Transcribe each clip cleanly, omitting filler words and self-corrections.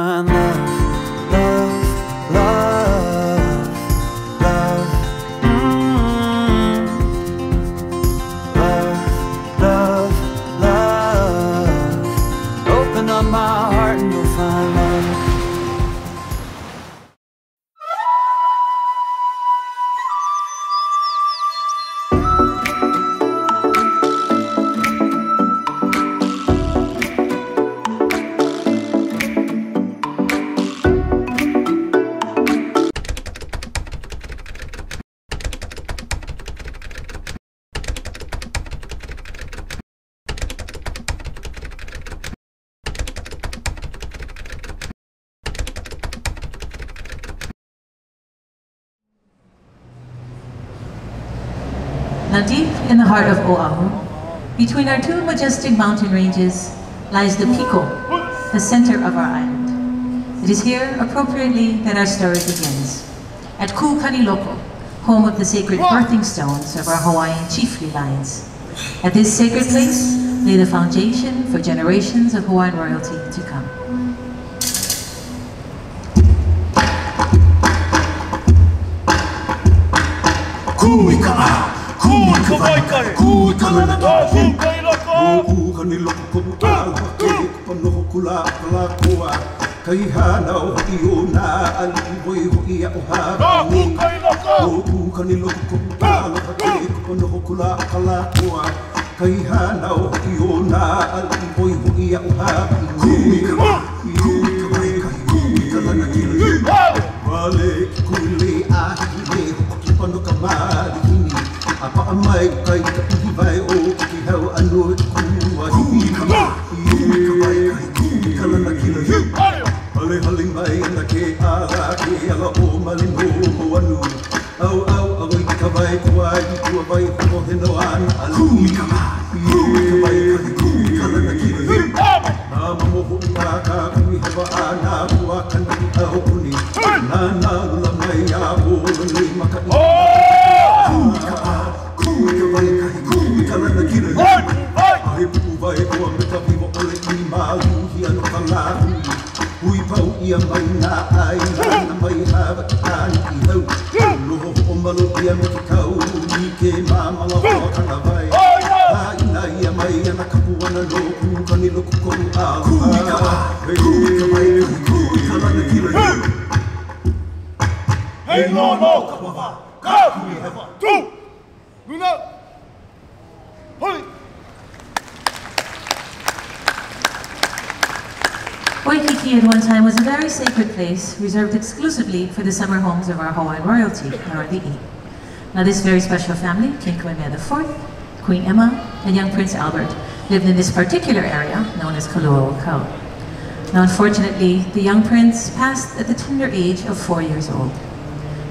find love, love, love, love, love, love, love. Open up my heart and you'll find love. Now deep in the heart of Oahu, between our two majestic mountain ranges, lies the Pico, the center of our island. It is here, appropriately, that our story begins. At Ku'ukaniloko, home of the sacred birthing stones of our Hawaiian chiefly lines. At this sacred place lay the foundation for generations of Hawaiian royalty to come. Apa amai kai ka ihi vai o ki hau anu ku wa hi kai kala na kila hale hale mai na ke ala ke ala o malino mo anu au au au ka vai ku ai ku vai ko he no an alu ka vai kala na kila na mo ho na ka ku he ba ana ku kan au kuni na na la mai ya o ni maka ia mai na ai na mai ha ta ni ho lo ho malo ia me kau ni ke mama la ka na vai ai na ia mai na ka puana lo ku ka ni lo ku ko a ku ka mai ku ka na kila hey no ka ba ka ku ni ha tu una hoi Waikiki at one time was a very sacred place reserved exclusively for the summer homes of our Hawaiian royalty, or the E. Now this very special family, King Kamehameha IV, Queen Emma, and young Prince Albert, lived in this particular area known as Kalu'u-Wakau. Now unfortunately, the young prince passed at the tender age of 4 years old.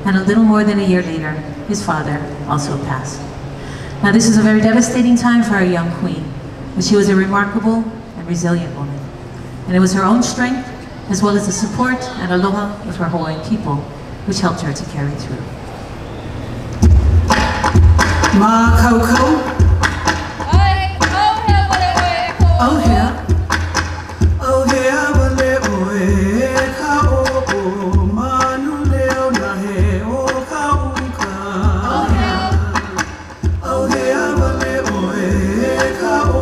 And a little more than a year later, his father also passed. Now this is a very devastating time for our young queen, but she was a remarkable and resilient woman. And it was her own strength, as well as the support and aloha of her Hawaiian people, which helped her to carry through. Ma Kau. Oh yeah. Oh yeah, wale oe ka o manu leo na he o ka uka. Oh yeah. Oh yeah, wale oe ka o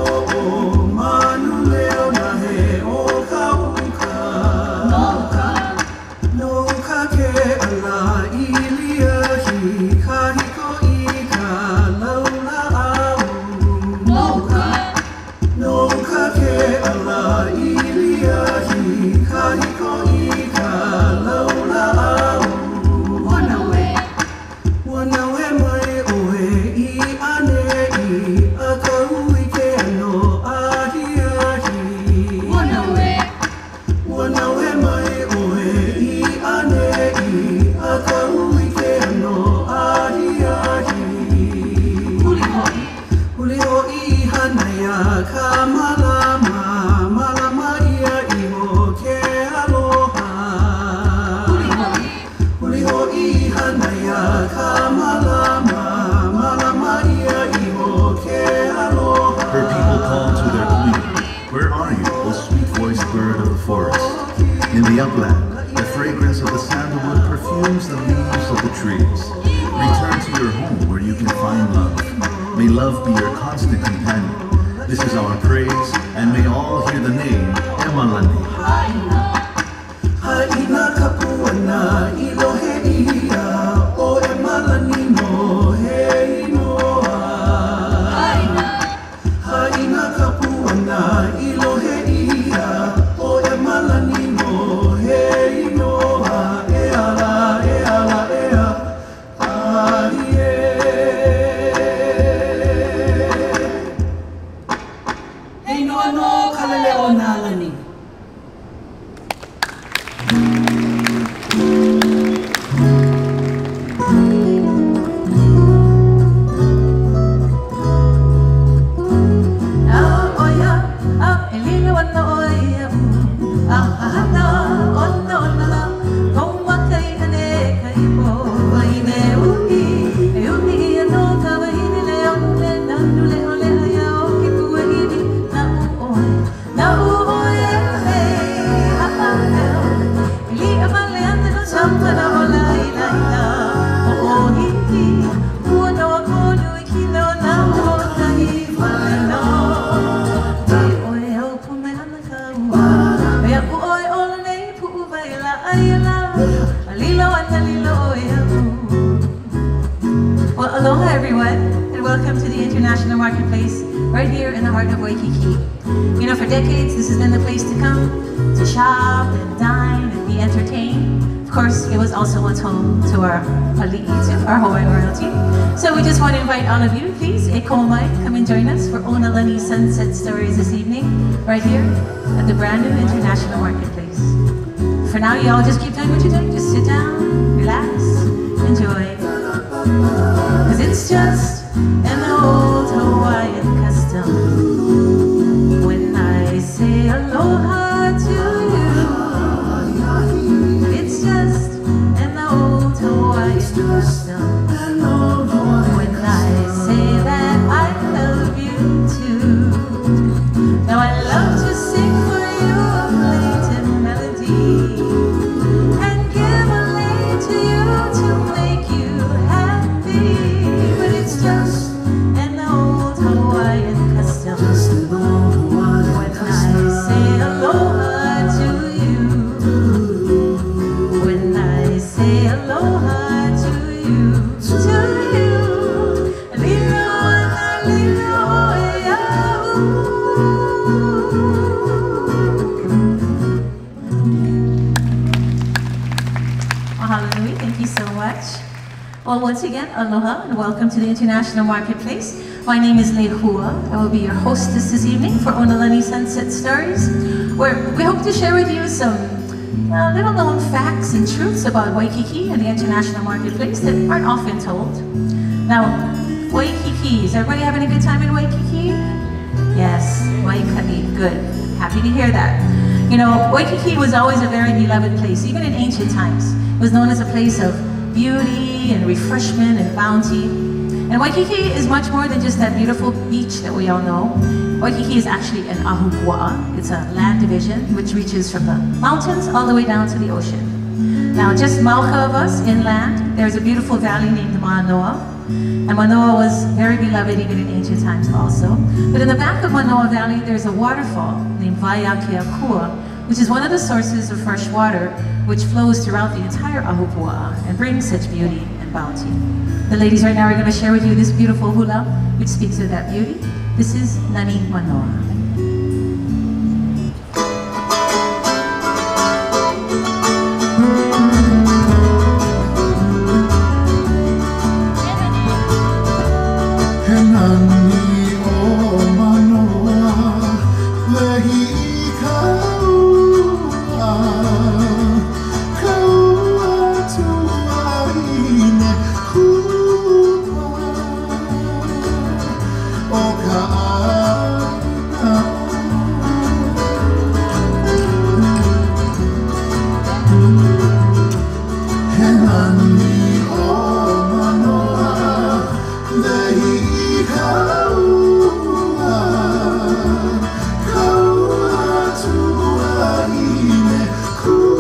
manu leo na he o ka uka. No ka ke ala ilia hi ka hiko i ka laula au. No ka ke In the upland, the fragrance of the sandalwood perfumes the leaves of the trees. Return to your home where you can find love. May love be your constant companion. This is our praise, and may all hear the name Na Lani. Haina kapuana ilohe ia o Na Lani no he inoa. Haina kapuana ilohe ia o Na Lani no he inoa. E ala ea alie. He inoa no kalele o Na Lani. Well, aloha everyone, and welcome to the International Marketplace right here in the heart of Waikiki. You know, for decades this has been the place to come, to shop and dine and be entertained. Of course, it was also once home to our ali'i, our Hawaiian royalty. So we just want to invite all of you, please, Ekomai, come and join us for Na Lani Sunset Stories this evening, right here at the brand new International Marketplace. For now, you all just keep doing what you're doing. Just sit down, relax, enjoy. Cause it's just an old Hawaiian custom when I say aloha to you. It's just an old Hawaiian custom when I say that I love you too. Now I love to sing for you a plaintive melody and give a lay to you to make you happy. But it's just an old Hawaiian custom when I say aloha to you. When I say aloha to you, to you. Lilo ana lilo yahoo. Hallelujah, thank you so much. Well, once again, aloha and welcome to the International Marketplace. My name is Lehua. I will be your hostess this evening for Na Lani Sunset Stories, where we hope to share with you some little known facts and truths about Waikiki and the International Marketplace that aren't often told. Now, Waikiki, is everybody having a good time in Waikiki? Yes, Waikiki, good. Happy to hear that. You know, Waikiki was always a very beloved place, even in ancient times. It was known as a place of beauty and refreshment and bounty. And Waikiki is much more than just that beautiful beach that we all know. Waikiki is actually an ahupua'a. It's a land division which reaches from the mountains all the way down to the ocean. Now, just mauka of us inland, there's a beautiful valley named Manoa. And Manoa was very beloved even in ancient times also. But in the back of Manoa Valley, there's a waterfall named Waiakeakua, which is one of the sources of fresh water which flows throughout the entire ahupua'a and brings such beauty and bounty. The ladies right now are going to share with you this beautiful hula which speaks of that beauty. This is Nani Manoa. Cool.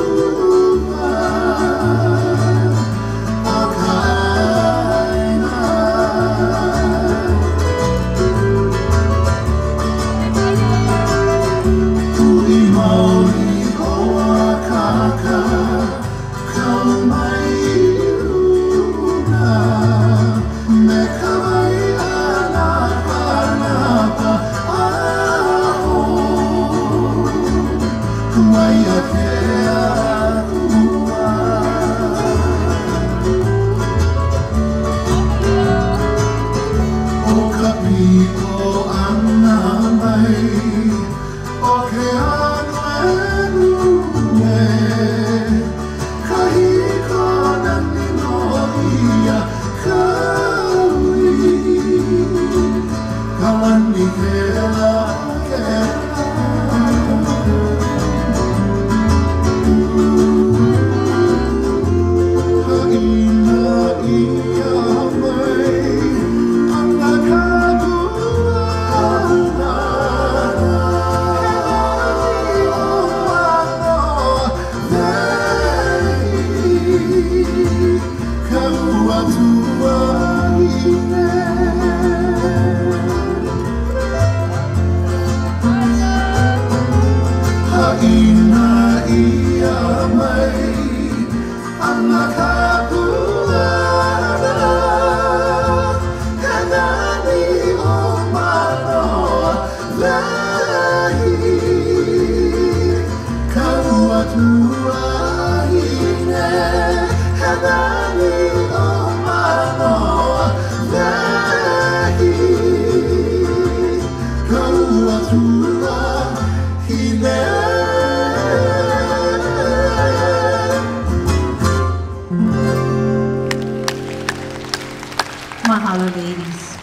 Mahalo, ladies.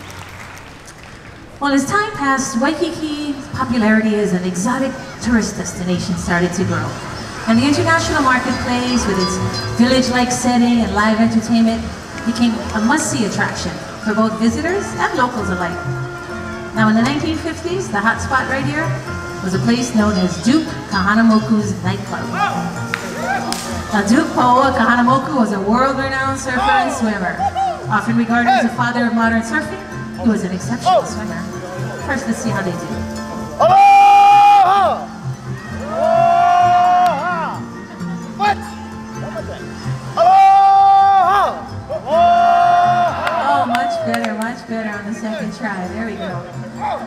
Well, as time passed, Waikiki's popularity as an exotic tourist destination started to grow. And the international marketplace, with its village-like setting and live entertainment, became a must-see attraction for both visitors and locals alike. Now, in the 1950s, the hotspot right here was a place known as Duke Kahanamoku's nightclub. Now, Duke Paoa Kahanamoku was a world-renowned surfer and swimmer. Often regarded as the father of modern surfing, he was an exceptional swimmer. First, let's see how they do. Aloha! Aloha! What? Aloha! Aloha! Oh, much better on the second try. There we go.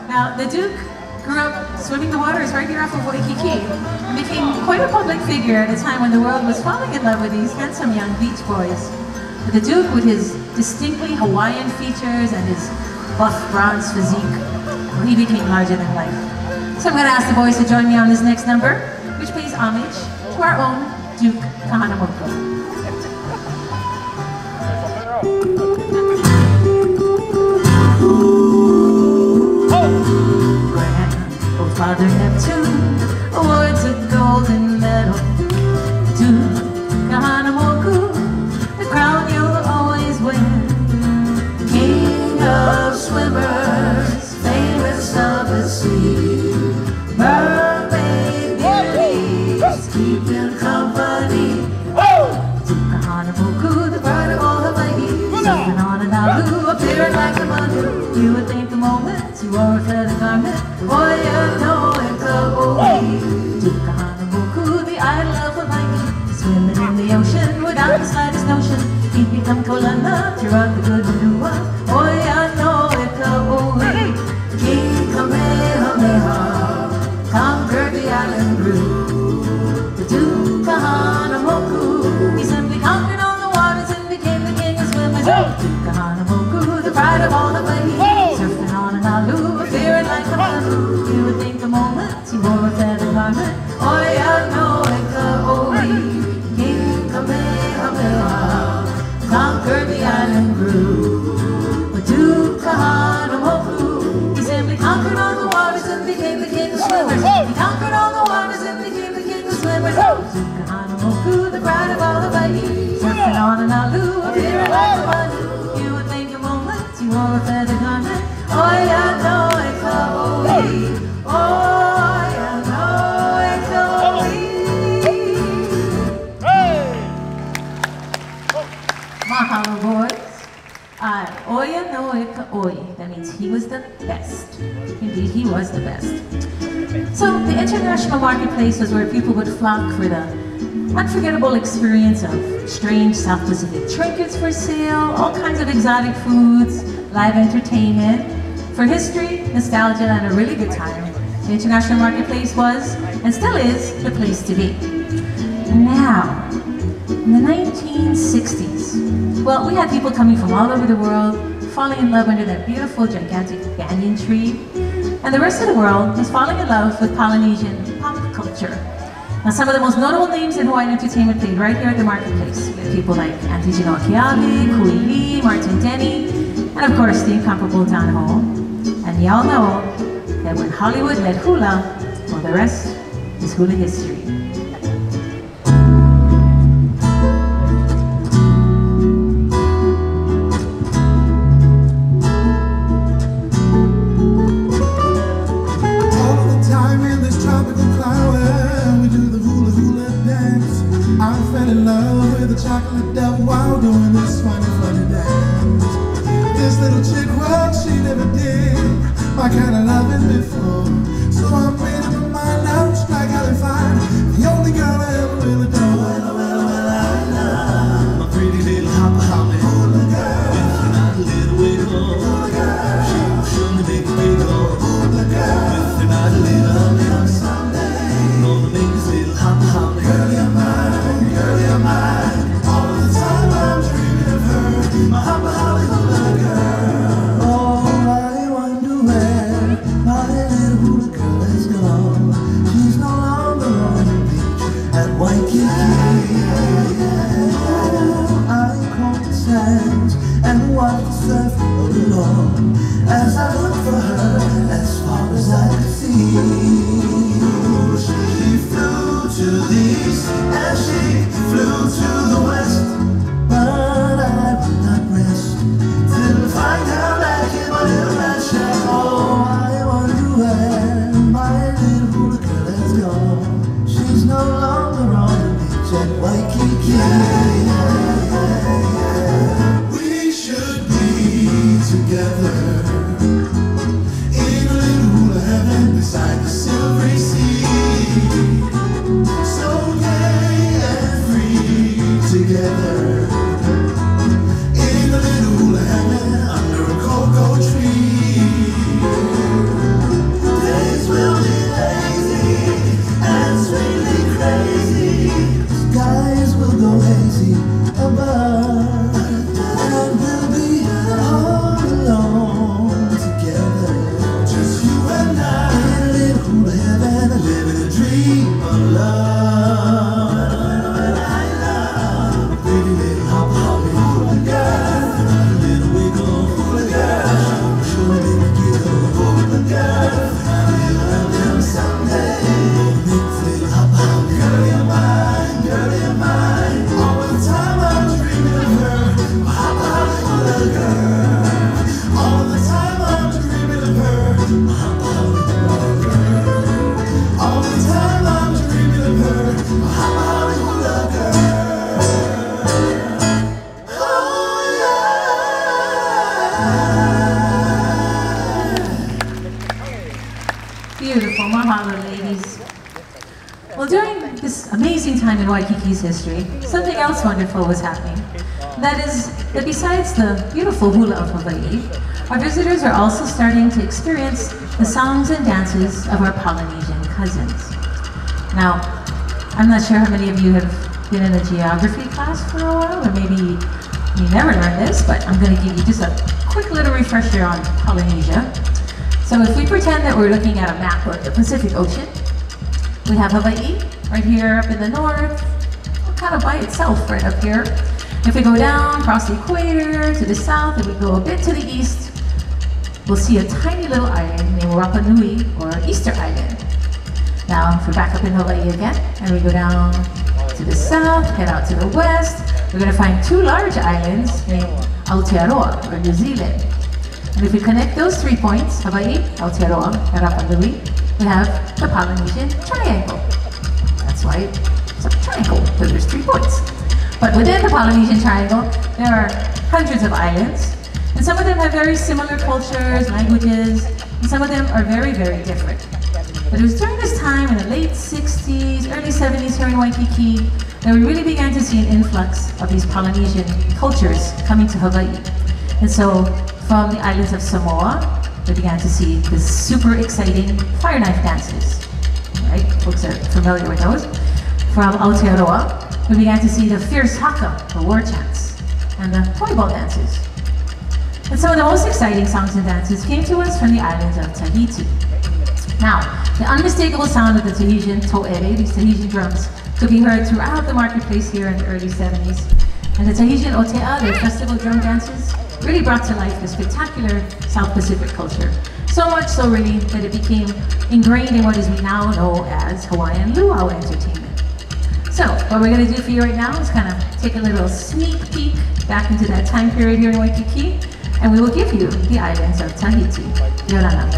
Now, the Duke grew up swimming the waters right here off of Waikiki and became quite a public figure at a time when the world was falling in love with these handsome young beach boys. But the Duke, with his distinctly Hawaiian features and his buff bronze physique, he became larger than life. So I'm going to ask the boys to join me on this next number, which pays homage to our own Duke Kahanamoku. Oh, Father Neptune awards a golden medal to Kahanamoku, the crown you'll always wear. King of swimmers, famous of the sea, mermaid beauties, keeping company. To Kahanamoku, the bride of all Hawaii, surfing on an alu, appearing like a manu. You would think the moment you wore a feather garment, boy, you know it go. To Kahanamoku, the idol of Hawaii, swimming in the ocean without the slightest notion. He'd become Kolana throughout the good manua. Boy, I know it go. King Kamehameha conquered the island group. The Duke Kahanamoku, he simply conquered all the waters and became the king of swimmers. Duke Kahanamoku, the pride of all the waves, surfing on an alu, appearing like a manu. You would think the moment he wore a feather garment. Boy, I know it go. King Kamehameha conquered the island group. But Duke Kahanamoku, he simply conquered all the waters and became the king of swimmers. He conquered all the waters and became the king of swimmers. Duke Kahanamoku, the pride of all Hawaii, surfing on an alu, appearing like a manu. You would think a moment he wore a feather garment. Oh, I know it go. Oh, I know it go. Mahalo, boys. Oya no eka oi. That means he was the best. Indeed, he was the best. So the international marketplace was where people would flock for the unforgettable experience of strange South Pacific trinkets for sale, all kinds of exotic foods, live entertainment. For history, nostalgia, and a really good time, the international marketplace was, and still is, the place to be. Now, in the 1960s, well, we had people coming from all over the world, falling in love under that beautiful, gigantic banyan tree. And the rest of the world was falling in love with Polynesian pop culture. Now, some of the most notable names in Hawaiian entertainment played right here at the marketplace. We had people like Auntie Janelle Kiabi, Kui Lee, Martin Denny, and of course, the incomparable Don Ho. And y'all know that when Hollywood met hula, well, the rest is hula history. Chocolate dove while doing this funny, funny dance. This little chick, well, she never did my kind of loving before. So I made up my mind now to strike out and find the only girl I ever really adore. Well, I love my pretty little hopper hopping hula girl. If you're not a little wiggle, hula girl, she will surely make a wiggle. Hula girl, if you're not a little someday, gonna make this little hopper hopping. Girl, you're mine, girl, you're mine. All the time I caught the sands and watched the surf along as I looked for her as far as I could see. She flew to the east and she flew to the west, but I would not rest till I find her back in my little red shack. Oh, I wonder where my little hula girl has gone. She's no longer on the beach at Waikiki. We should be together in a little hula heaven beside the silvery sea, so gay and free together in a little hula heaven under a cocoa tree. Days will be lazy and sweetly crazy, skies will go hazy above, and we'll be all alone together, just you and I in a little hula heaven, living a dream of love. And I love a pretty little hop-hoppy hula girl, a little wiggle hula girl, surely make me giggle hula girl. We'll have them someday, mix little hop-hoppy girl, you're mine, girl, you're mine. All the time I'm dreaming of her, a hop-hoppy hula girl. All the time I'm dreaming of her, a hop-hoppy hula girl. All the time I'm dreaming of her, a hop-hoppy hula girl. Oh yeah. Beautiful, mahalo, ladies. Well, during this amazing time in Waikiki's history, something else wonderful was happening. That is, that besides the beautiful hula of Hawaii, our visitors are also starting to experience the songs and dances of our Polynesian cousins. Now, I'm not sure how many of you have been in a geography class for a while, or maybe you never learned this, but I'm going to give you just a quick little refresher on Polynesia. So if we pretend that we're looking at a map of the Pacific Ocean, we have Hawaii right here up in the north, kind of by itself right up here. If we go down across the equator to the south and we go a bit to the east, we'll see a tiny little island named Rapa Nui, or Easter Island. Now, if we're back up in Hawaii again and we go down to the south, head out to the west, we're going to find two large islands named Aotearoa, or New Zealand. And if we connect those 3 points, Hawaii, Aotearoa, and Rapa Nui, we have the Polynesian Triangle. That's why it's a triangle, because there's 3 points. But within the Polynesian Triangle, there are hundreds of islands, and some of them have very similar cultures, languages, and some of them are very, very different. But it was during this time, in the late 60s, early 70s here in Waikiki, that we really began to see an influx of these Polynesian cultures coming to Hawaii. And so, from the islands of Samoa, we began to see this super exciting fire knife dances. Right? Folks are familiar with those. From Aotearoa, we began to see the fierce haka, the war chants, and the koi ball dances. And some of the most exciting songs and dances came to us from the islands of Tahiti. Now, the unmistakable sound of the Tahitian to'ere, these Tahitian drums, could be heard throughout the marketplace here in the early 70s. And the Tahitian otea, their festival drum dances, really brought to life the spectacular South Pacific culture. So much so really that it became ingrained in what is we now know as Hawaiian luau entertainment. So what we're going to do for you right now is kind of take a little sneak peek back into that time period here in Waikiki, and we will give you the islands of Tahiti. Yorana.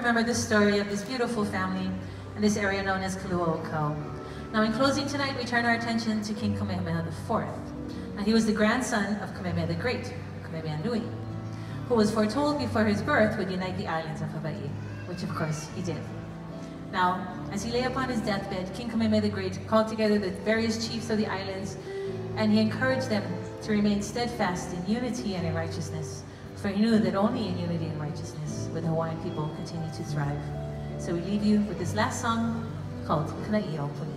remember the story of this beautiful family in this area known as Kalu'okau. Now in closing tonight, we turn our attention to King Kamehameha IV. Now he was the grandson of Kamehameha the Great, Kamehameha Nui, who was foretold before his birth would unite the islands of Hawaii, which of course he did. Now, as he lay upon his deathbed, King Kamehameha the Great called together the various chiefs of the islands, and he encouraged them to remain steadfast in unity and in righteousness, for he knew that only in unity and righteousness would the Hawaiian people continue to thrive. So we leave you with this last song called Kanai'o Puni.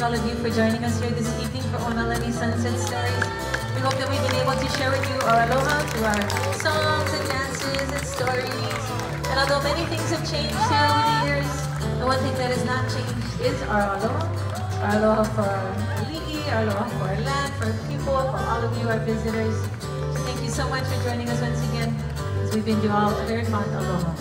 All of you for joining us here this evening for Na Lani Sunset Stories. We hope that we've been able to share with you our aloha through our songs and dances and stories. And although many things have changed here over the years, the one thing that has not changed is our aloha. Our aloha for our li'i, our aloha for our land, for our people, for all of you, our visitors. So thank you so much for joining us once again as we bid you all a very fond aloha.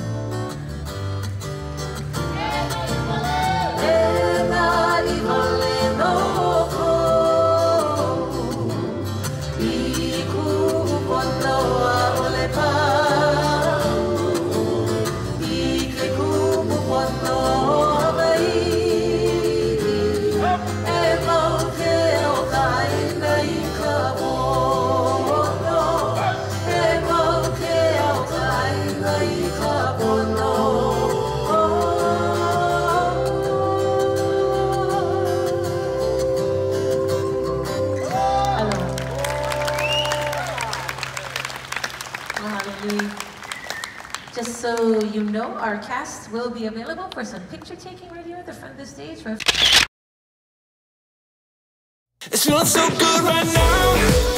Just so you know, our cast will be available for some picture taking right here at the front of the stage. It feels so good right now.